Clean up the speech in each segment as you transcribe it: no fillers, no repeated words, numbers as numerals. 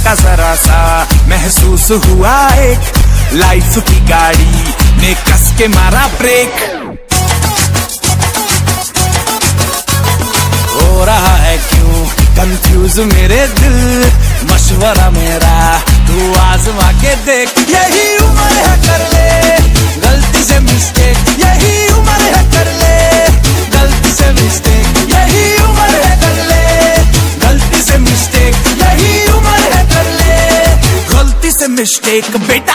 का जरा सा महसूस हुआ एक लाइफ की गाड़ी ने कस के मारा ब्रेक। हो रहा है क्यों कंफ्यूज मेरे दिल, मशवरा मेरा तू आजमा के देख। यही उम्र है कर ले गलती से मिस्टेक, यही उम्र है कर ले गलती से मिस्टेक, यही उम्र है कर ले गलती से मिस्टेक, यही उम्र है कर ले गलती से मिस्टेक बेटा।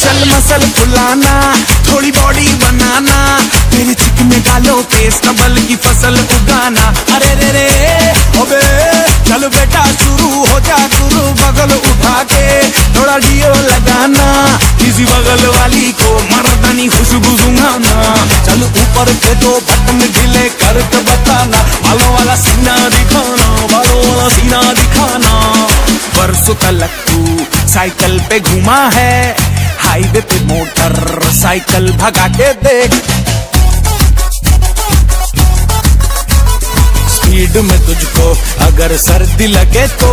चल मसल फुलाना, थोड़ी बॉडी बनाना, तेरे चिकने गालों पे स्टबल की फसल उगाना। अरे रे रे ओबे चल बेटा शुरू हो जा गुरु, बगल उठा के थोड़ा डियो लगाना, किसी बगल वाली को मर्दानी खुशबू सुंघाना। चल ऊपर के दो बटन ढीले करके बताना, बालों वाला सीना दिखाना, बालों वाला सीना दिखाना। बरसों तक तू साइकिल पे घुमा है, हाईवे पे मोटर साइकिल भगा के देख। स्पीड में तुझको अगर सर्दी लगे तो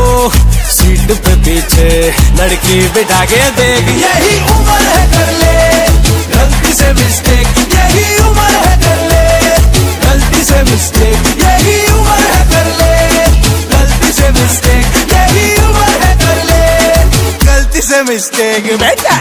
सीट पे पीछे लड़की बिठा के देख। यही उम्र है कर ले गलती से मिस्टेक, यही उम्र है कर ले गलती से मिस्टेक, यही उम्र है कर ले गलती से मिस्टेक, यही उम्र है कर ले गलती से मिस्टेक बेटा।